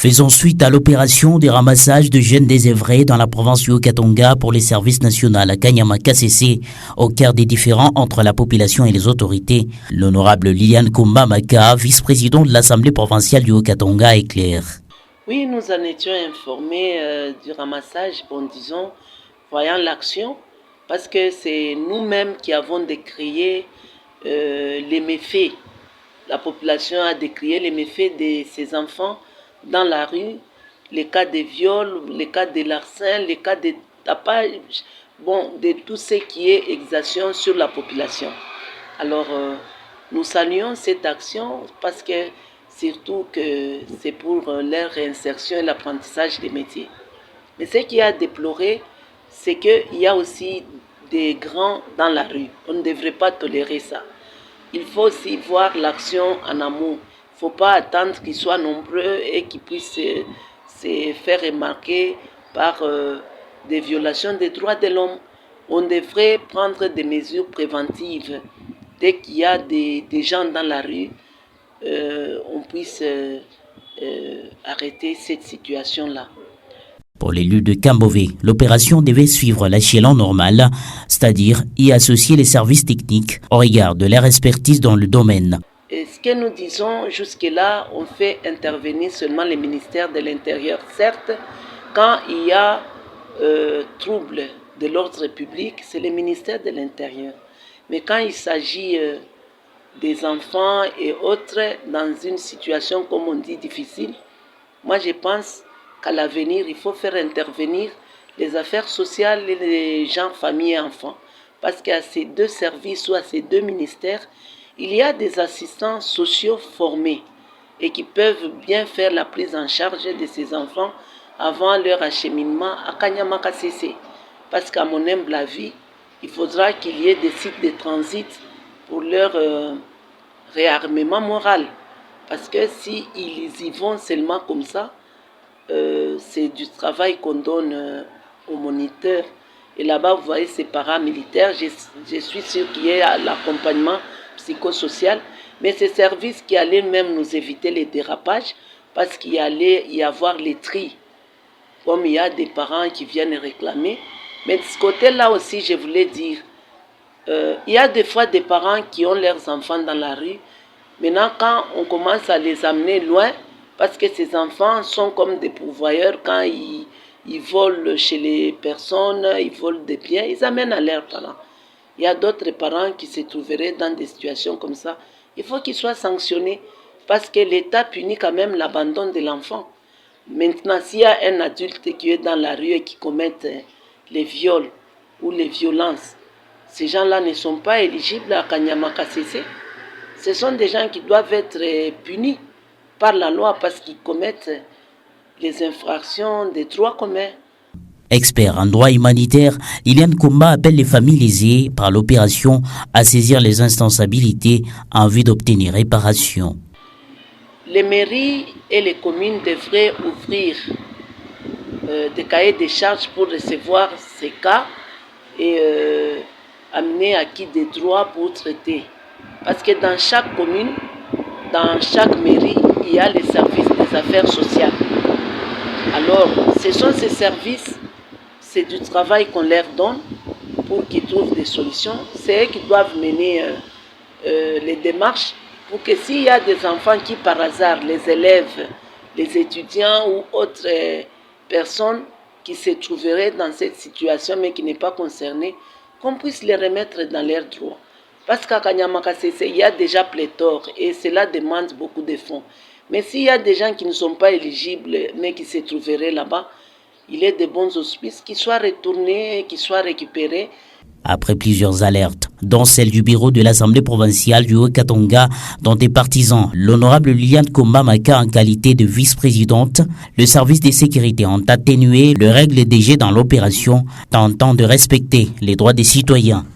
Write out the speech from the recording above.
Faisons suite à l'opération de ramassage de jeunes désœuvrés dans la province du Haut-Katanga pour les services nationaux à Kanyama-KCC, au cœur des différends entre la population et les autorités. L'honorable Liliane Kumba Maka, vice-président de l'Assemblée provinciale du Haut-Katanga, éclaire. Oui, nous en étions informés du ramassage, voyant l'action, parce que c'est nous-mêmes qui avons décrié les méfaits. La population a décrié les méfaits de ces enfants dans la rue, les cas de viol, les cas de larcin, les cas de tapage, de tout ce qui est exaction sur la population. Alors, nous saluons cette action parce que surtout que c'est pour leur réinsertion et l'apprentissage des métiers. Mais ce qu'il y a à déplorer, c'est qu'il y a aussi des grands dans la rue. On ne devrait pas tolérer ça. Il faut aussi voir l'action en amont. Il ne faut pas attendre qu'ils soient nombreux et qu'ils puissent se faire remarquer par des violations des droits de l'homme. On devrait prendre des mesures préventives. Dès qu'il y a des gens dans la rue, on puisse arrêter cette situation-là. Pour l'élu de Kambové, l'opération devait suivre l'échelon normal, c'est-à-dire y associer les services techniques au regard de leur expertise dans le domaine. Et ce que nous disons jusque-là, on fait intervenir seulement les ministères de l'Intérieur. Certes, quand il y a trouble de l'ordre public, c'est le ministère de l'Intérieur. Mais quand il s'agit des enfants et autres dans une situation, comme on dit, difficile, moi je pense qu'à l'avenir, il faut faire intervenir les affaires sociales et les gens, famille et enfants. Parce qu'à ces deux services ou à ces deux ministères, il y a des assistants sociaux formés et qui peuvent bien faire la prise en charge de ces enfants avant leur acheminement à Kanyama-KCC. Parce qu'à mon humble avis, il faudra qu'il y ait des sites de transit pour leur réarmement moral. Parce que s'ils y vont seulement comme ça, c'est du travail qu'on donne aux moniteurs. Et là-bas, vous voyez ces paramilitaires, je suis sûr qu'il y a l'accompagnement psychosocial, mais ces services qui allaient même nous éviter les dérapages, parce qu'il allait y avoir les tris, comme il y a des parents qui viennent réclamer. Mais de ce côté-là aussi, je voulais dire, il y a des fois des parents qui ont leurs enfants dans la rue. Maintenant, quand on commence à les amener loin, parce que ces enfants sont comme des pourvoyeurs, quand ils volent chez les personnes, ils volent des biens, ils amènent à leurs parents. Il y a d'autres parents qui se trouveraient dans des situations comme ça. Il faut qu'ils soient sanctionnés parce que l'État punit quand même l'abandon de l'enfant. Maintenant, s'il y a un adulte qui est dans la rue et qui commet les viols ou les violences, ces gens-là ne sont pas éligibles à Kanyama-KCC. Ce sont des gens qui doivent être punis par la loi parce qu'ils commettent les infractions des droits communs. Expert en droit humanitaire, Liliane Kumba appelle les familles lésées par l'opération à saisir les instances habilitées en vue d'obtenir réparation. Les mairies et les communes devraient ouvrir des cahiers de charges pour recevoir ces cas et amener acquis des droits pour traiter. Parce que dans chaque commune, dans chaque mairie, il y a les services des affaires sociales. Alors, ce sont ces services, c'est du travail qu'on leur donne pour qu'ils trouvent des solutions. C'est eux qui doivent mener les démarches pour que s'il y a des enfants qui, par hasard, les élèves, les étudiants ou autres personnes qui se trouveraient dans cette situation mais qui n'est pas concernée, qu'on puisse les remettre dans leurs droits. Parce qu'à Kanyama-KCC, il y a déjà pléthore et cela demande beaucoup de fonds. Mais s'il y a des gens qui ne sont pas éligibles mais qui se trouveraient là-bas, il est de bons auspices qu'ils soient retournés, qu'ils soient récupérés. Après plusieurs alertes, dont celle du bureau de l'Assemblée provinciale du Haut-Katanga, dont des partisans, l'honorable Liliane Kumba Maka en qualité de vice-présidente, le service de sécurité ont atténué le règle DG dans l'opération, tentant de respecter les droits des citoyens.